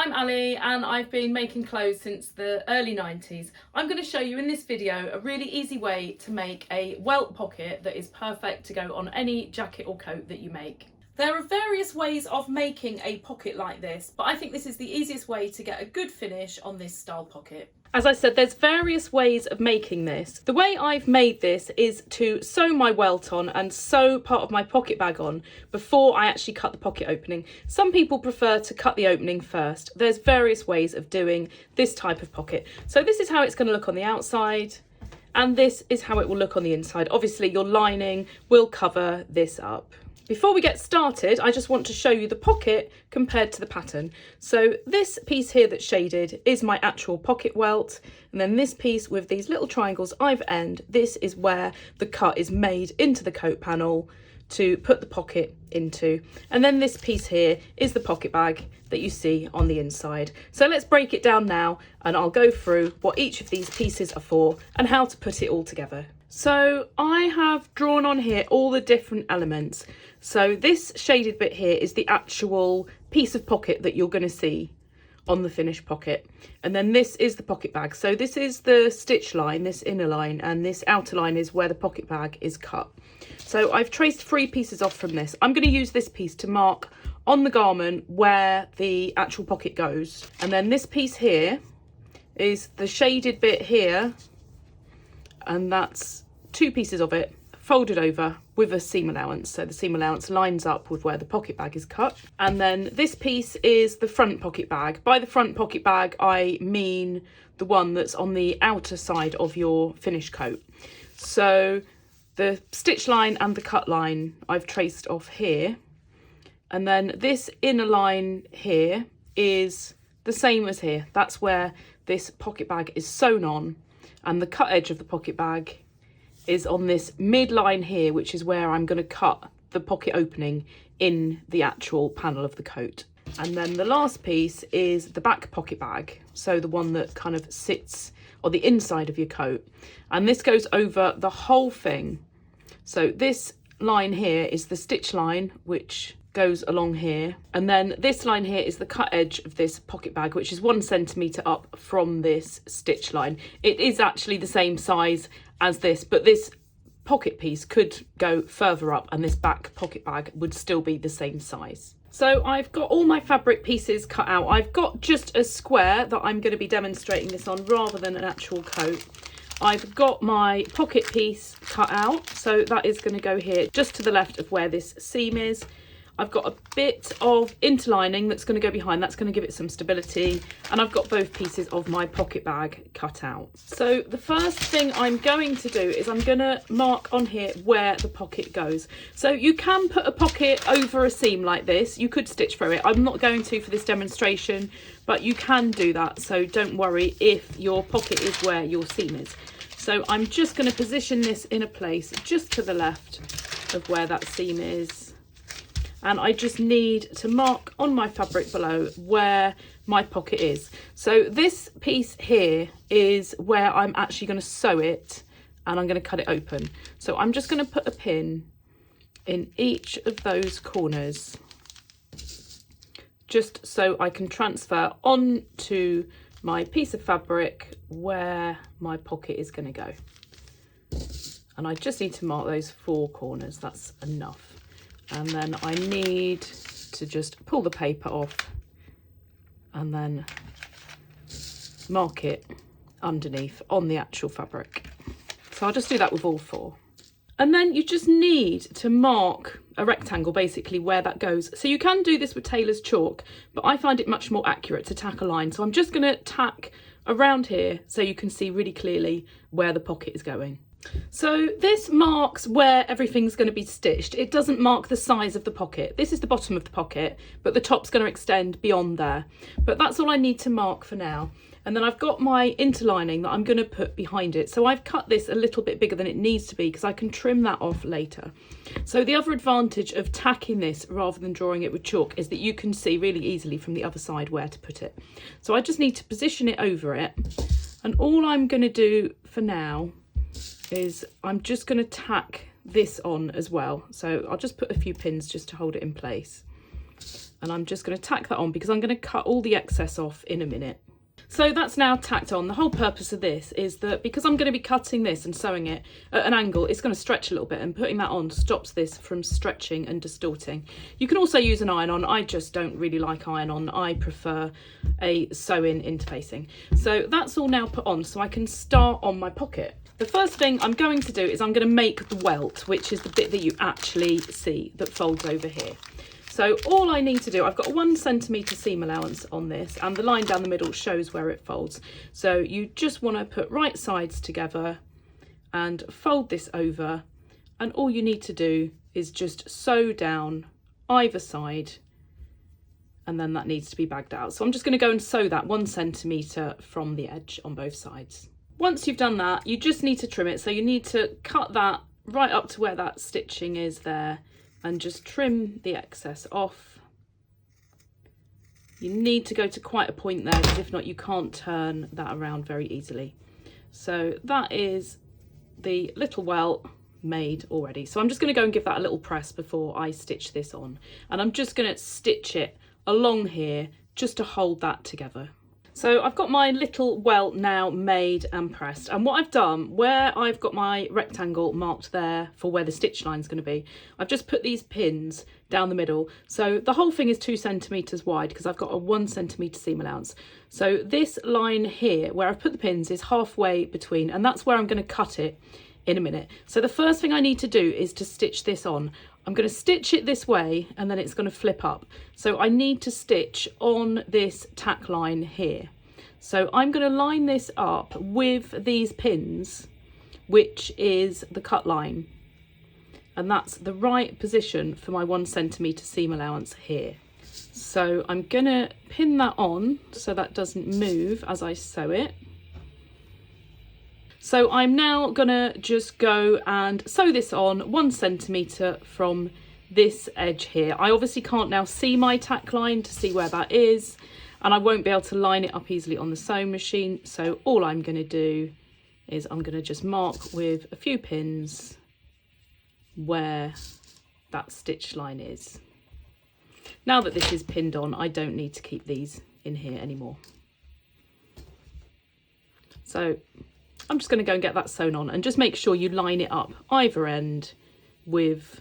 I'm Ali and I've been making clothes since the early 90s. I'm going to show you in this video a really easy way to make a welt pocket that is perfect to go on any jacket or coat that you make. There are various ways of making a pocket like this, but I think this is the easiest way to get a good finish on this style pocket. As I said, there's various ways of making this. The way I've made this is to sew my welt on and sew part of my pocket bag on before I actually cut the pocket opening. Some people prefer to cut the opening first. There's various ways of doing this type of pocket. So this is how it's going to look on the outside, and this is how it will look on the inside. Obviously your lining will cover this up. Before we get started, I just want to show you the pocket compared to the pattern. So this piece here that's shaded is my actual pocket welt, and then this piece with these little triangles either end, this is where the cut is made into the coat panel to put the pocket into. And then this piece here is the pocket bag that you see on the inside. So let's break it down now and I'll go through what each of these pieces are for and how to put it all together. So I have drawn on here all the different elements. So this shaded bit here is the actual piece of pocket that you're going to see on the finished pocket. And then this is the pocket bag. So this is the stitch line, this inner line, and this outer line is where the pocket bag is cut. So I've traced 3 pieces off from this. I'm going to use this piece to mark on the garment where the actual pocket goes. And then this piece here is the shaded bit here, and that's 2 pieces of it folded over with a seam allowance. So the seam allowance lines up with where the pocket bag is cut. And then this piece is the front pocket bag. By the front pocket bag, I mean the one that's on the outer side of your finished coat. So the stitch line and the cut line I've traced off here. And then this inner line here is the same as here. That's where this pocket bag is sewn on, and the cut edge of the pocket bag is on this midline here, which is where I'm going to cut the pocket opening in the actual panel of the coat. And then the last piece is the back pocket bag, so the one that kind of sits on the inside of your coat, and this goes over the whole thing. So this line here is the stitch line, which goes along here, and then this line here is the cut edge of this pocket bag, which is 1 centimetre up from this stitch line. It is actually the same size as this, but this pocket piece could go further up and this back pocket bag would still be the same size. So I've got all my fabric pieces cut out. I've got just a square that I'm going to be demonstrating this on rather than an actual coat. I've got my pocket piece cut out, so that is going to go here just to the left of where this seam is. I've got a bit of interlining that's going to go behind, that's going to give it some stability, and I've got both pieces of my pocket bag cut out. So the first thing I'm going to do is I'm going to mark on here where the pocket goes. So you can put a pocket over a seam like this, you could stitch through it. I'm not going to for this demonstration, but you can do that, so don't worry if your pocket is where your seam is. So I'm just going to position this in a place just to the left of where that seam is. And I just need to mark on my fabric below where my pocket is. So this piece here is where I'm actually going to sew it, and I'm going to cut it open. So I'm just going to put a pin in each of those corners, just so I can transfer onto my piece of fabric where my pocket is going to go. And I just need to mark those 4 corners, that's enough. And then I need to just pull the paper off and then mark it underneath on the actual fabric. So I'll just do that with all 4. And then you just need to mark a rectangle basically where that goes. So you can do this with tailor's chalk, but I find it much more accurate to tack a line. So I'm just going to tack around here so you can see really clearly where the pocket is going. So this marks where everything's going to be stitched. It doesn't mark the size of the pocket. This is the bottom of the pocket, but the top's going to extend beyond there. But that's all I need to mark for now. And then I've got my interlining that I'm going to put behind it. So I've cut this a little bit bigger than it needs to be because I can trim that off later. So the other advantage of tacking this rather than drawing it with chalk is that you can see really easily from the other side where to put it. So I just need to position it over it. And all I'm going to do for now is I'm just going to tack this on as well. So I'll just put a few pins just to hold it in place. And I'm just going to tack that on because I'm going to cut all the excess off in a minute. So that's now tacked on. The whole purpose of this is that because I'm going to be cutting this and sewing it at an angle, it's going to stretch a little bit, and putting that on stops this from stretching and distorting. You can also use an iron-on. I just don't really like iron-on. I prefer a sew-in interfacing. So that's all now put on, so I can start on my pocket. The first thing I'm going to do is I'm going to make the welt, which is the bit that you actually see that folds over here. So all I need to do, I've got a 1 centimetre seam allowance on this, and the line down the middle shows where it folds. So you just want to put right sides together and fold this over, and all you need to do is just sew down either side, and then that needs to be bagged out. So I'm just going to go and sew that 1 centimetre from the edge on both sides. Once you've done that, you just need to trim it. So you need to cut that right up to where that stitching is there, and just trim the excess off. You need to go to quite a point there, because if not you can't turn that around very easily. So that is the little welt made already. So I'm just going to go and give that a little press before I stitch this on, and I'm just going to stitch it along here just to hold that together. So I've got my little welt now made and pressed, and what I've done, where I've got my rectangle marked there for where the stitch line is going to be, I've just put these pins down the middle. So the whole thing is 2 centimetres wide because I've got a 1 centimetre seam allowance. So this line here where I've put the pins is halfway between, and that's where I'm going to cut it in a minute. So the first thing I need to do is to stitch this on. I'm going to stitch it this way, and then it's going to flip up. So I need to stitch on this tack line here. So I'm going to line this up with these pins, which is the cut line. And that's the right position for my 1 centimetre seam allowance here. So I'm going to pin that on so that doesn't move as I sew it. So I'm now gonna just go and sew this on 1 centimetre from this edge here. I obviously can't now see my tack line to see where that is, and I won't be able to line it up easily on the sewing machine. So all I'm gonna do is I'm gonna just mark with a few pins where that stitch line is. Now that this is pinned on, I don't need to keep these in here anymore. So I'm just going to go and get that sewn on, and just make sure you line it up either end with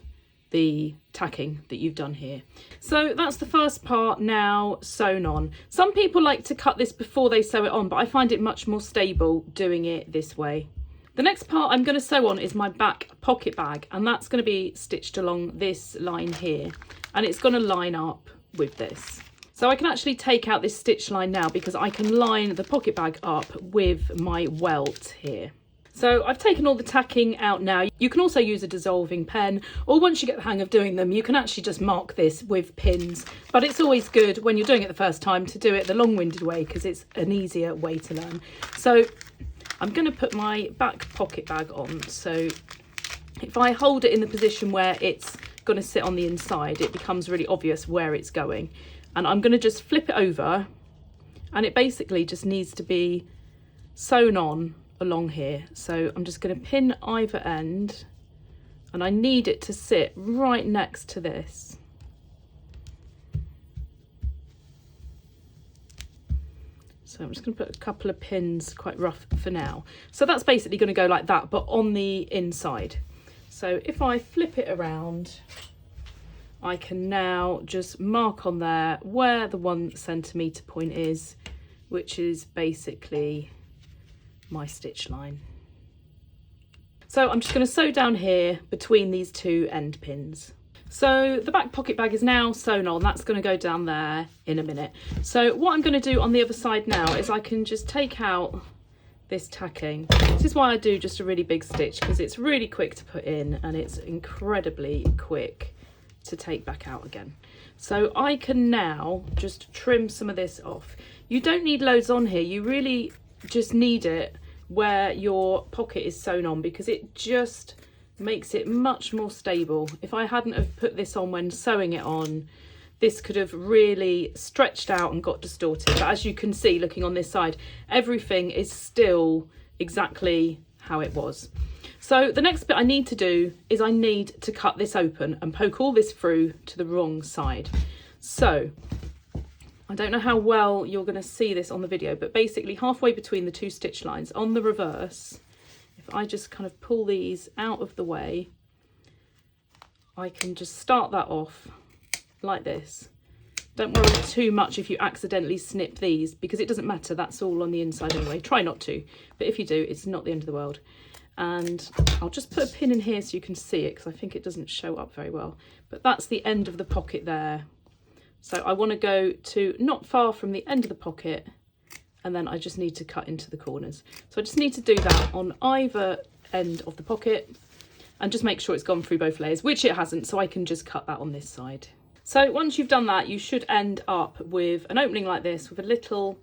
the tacking that you've done here. So that's the first part now sewn on. Some people like to cut this before they sew it on, but I find it much more stable doing it this way. The next part I'm going to sew on is my back pocket bag, and that's going to be stitched along this line here, and it's going to line up with this. So I can actually take out this stitch line now because I can line the pocket bag up with my welt here. So I've taken all the tacking out now. You can also use a dissolving pen, or once you get the hang of doing them, you can actually just mark this with pins. But it's always good when you're doing it the first time to do it the long-winded way, because it's an easier way to learn. So I'm going to put my back pocket bag on. So if I hold it in the position where it's going to sit on the inside, it becomes really obvious where it's going. And I'm going to just flip it over, and it basically just needs to be sewn on along here. So I'm just going to pin either end, and I need it to sit right next to this. So I'm just going to put a couple of pins, quite rough for now. So that's basically going to go like that, but on the inside. So if I flip it around, I can now just mark on there where the 1 centimetre point is, which is basically my stitch line. So I'm just going to sew down here between these two end pins. So the back pocket bag is now sewn on. That's going to go down there in a minute. So what I'm going to do on the other side now is I can just take out this tacking. This is why I do just a really big stitch, because it's really quick to put in and it's incredibly quick to take back out again. So I can now just trim some of this off. You don't need loads on here, you really just need it where your pocket is sewn on, because it just makes it much more stable. If I hadn't have put this on when sewing it on, this could have really stretched out and got distorted. But as you can see, looking on this side, everything is still exactly how it was. So the next bit I need to do is I need to cut this open and poke all this through to the wrong side. So I don't know how well you're going to see this on the video, but basically halfway between the two stitch lines on the reverse, if I just kind of pull these out of the way, I can just start that off like this. Don't worry too much if you accidentally snip these, because it doesn't matter, that's all on the inside anyway. Try not to, but if you do, it's not the end of the world. And I'll just put a pin in here so you can see it, because I think it doesn't show up very well. But that's the end of the pocket there. So I want to go to not far from the end of the pocket, and then I just need to cut into the corners. So I just need to do that on either end of the pocket and just make sure it's gone through both layers, which it hasn't, so I can just cut that on this side. So once you've done that, you should end up with an opening like this with a little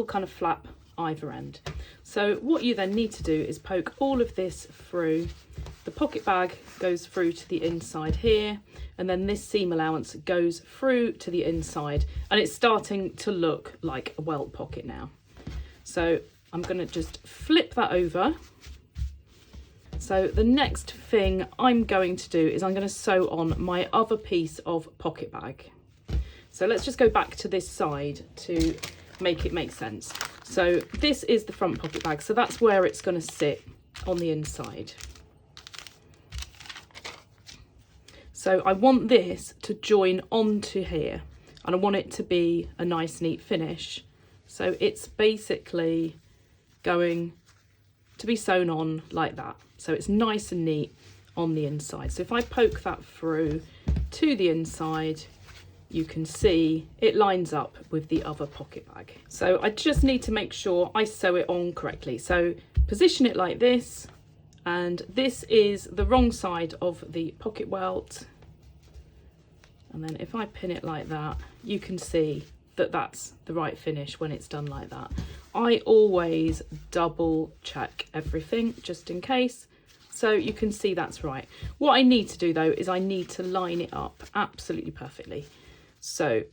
kind of flap either end. So what you then need to do is poke all of this through. The pocket bag goes through to the inside here, and then this seam allowance goes through to the inside, and it's starting to look like a welt pocket now. So I'm going to just flip that over. So the next thing I'm going to do is I'm going to sew on my other piece of pocket bag. So let's just go back to this side to make it make sense. So this is the front pocket bag, so that's where it's going to sit on the inside. So I want this to join onto here, and I want it to be a nice neat finish. So it's basically going to be sewn on like that. So it's nice and neat on the inside. So if I poke that through to the inside, you can see it lines up with the other pocket bag. So I just need to make sure I sew it on correctly. So position it like this, and this is the wrong side of the pocket welt. And then if I pin it like that, you can see that that's the right finish when it's done like that. I always double check everything just in case, so you can see that's right. What I need to do though is I need to line it up absolutely perfectly. So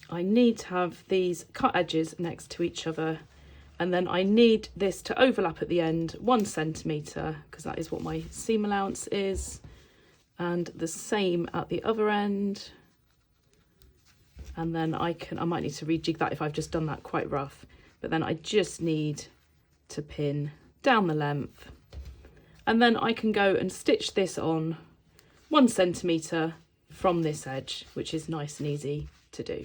I need to have these cut edges next to each other, and then I need this to overlap at the end 1 centimetre, because that is what my seam allowance is, and the same at the other end. And then I might need to rejig that if I've just done that quite rough, but then I just need to pin down the length, and then I can go and stitch this on 1 centimetre from this edge, which is nice and easy to do.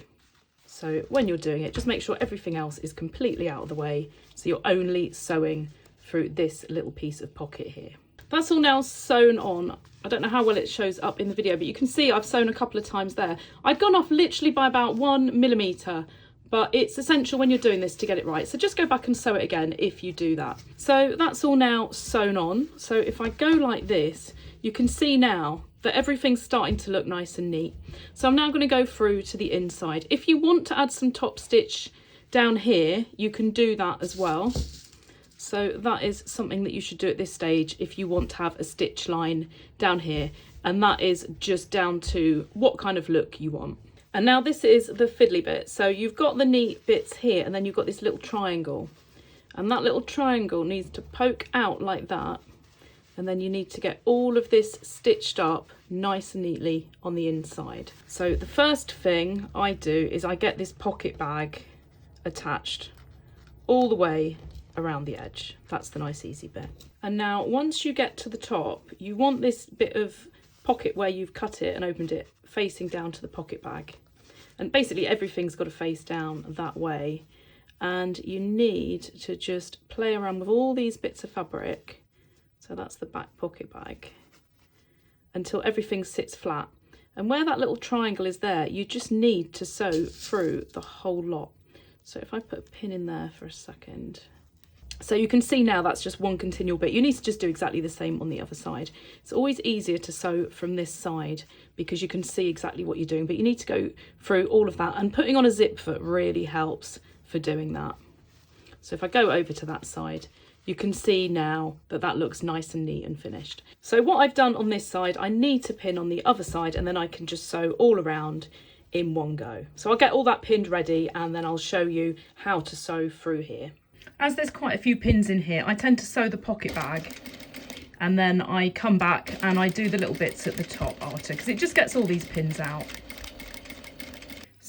So when you're doing it, just make sure everything else is completely out of the way, so you're only sewing through this little piece of pocket here. That's all now sewn on. I don't know how well it shows up in the video, but you can see I've sewn a couple of times there. I'd gone off literally by about 1 millimetre, but it's essential when you're doing this to get it right. So just go back and sew it again if you do that. So that's all now sewn on. So if I go like this, you can see now that everything's starting to look nice and neat. So I'm now going to go through to the inside. If you want to add some top stitch down here, you can do that as well. So that is something that you should do at this stage if you want to have a stitch line down here, and that is just down to what kind of look you want. And now this is the fiddly bit. So you've got the neat bits here, and then you've got this little triangle, and that little triangle needs to poke out like that, and then you need to get all of this stitched up nice and neatly on the inside. So the first thing I do is I get this pocket bag attached all the way around the edge. That's the nice easy bit. And now once you get to the top, you want this bit of pocket where you've cut it and opened it facing down to the pocket bag, and basically everything's got to face down that way, and you need to just play around with all these bits of fabric, so that's the back pocket bag, until everything sits flat. And where that little triangle is there, you just need to sew through the whole lot. So if I put a pin in there for a second, so you can see now that's just one continual bit. You need to just do exactly the same on the other side. It's always easier to sew from this side because you can see exactly what you're doing, but you need to go through all of that, and putting on a zip foot really helps for doing that. So if I go over to that side, you can see now that that looks nice and neat and finished. So what I've done on this side, I need to pin on the other side, and then I can just sew all around in one go. So I'll get all that pinned ready, and then I'll show you how to sew through here. As there's quite a few pins in here, I tend to sew the pocket bag, and then I come back and I do the little bits at the top after, because it just gets all these pins out.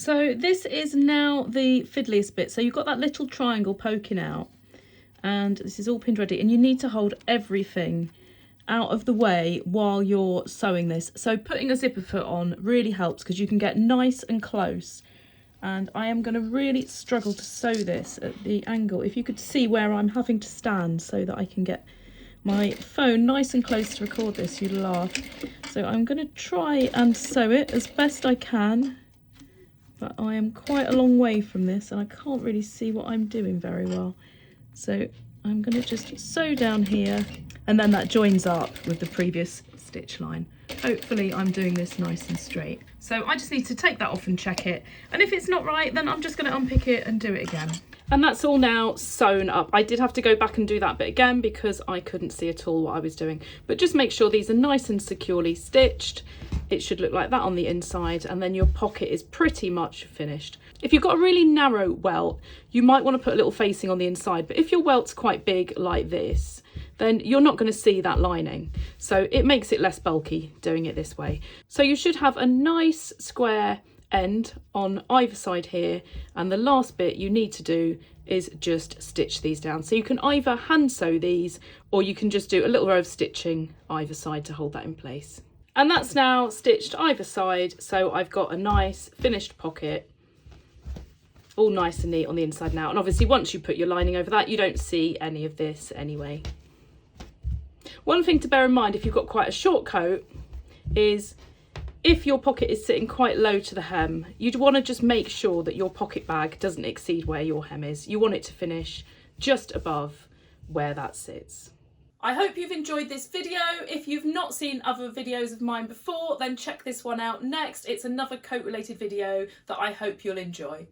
So this is now the fiddliest bit. So you've got that little triangle poking out, and this is all pinned ready, and you need to hold everything out of the way while you're sewing this. So putting a zipper foot on really helps because you can get nice and close. And I am going to really struggle to sew this at the angle. If you could see where I'm having to stand so that I can get my phone nice and close to record this, you'd laugh. So I'm going to try and sew it as best I can, but I am quite a long way from this and I can't really see what I'm doing very well. So I'm going to just sew down here, and then that joins up with the previous stitch line. Hopefully I'm doing this nice and straight. So I just need to take that off and check it, and if it's not right then I'm just going to unpick it and do it again. And that's all now sewn up. I did have to go back and do that bit again because I couldn't see at all what I was doing. But just make sure these are nice and securely stitched. It should look like that on the inside, and then your pocket is pretty much finished. If you've got a really narrow welt, you might want to put a little facing on the inside, but if your welt's quite big like this, then you're not going to see that lining. So it makes it less bulky doing it this way. So you should have a nice square end on either side here, and the last bit you need to do is just stitch these down. So you can either hand sew these, or you can just do a little row of stitching either side to hold that in place. And that's now stitched either side, so I've got a nice finished pocket, all nice and neat on the inside now. And obviously once you put your lining over that, you don't see any of this anyway. One thing to bear in mind if you've got quite a short coat is if your pocket is sitting quite low to the hem, you'd want to just make sure that your pocket bag doesn't exceed where your hem is. You want it to finish just above where that sits. I hope you've enjoyed this video. If you've not seen other videos of mine before, then check this one out next. It's another coat related video that I hope you'll enjoy.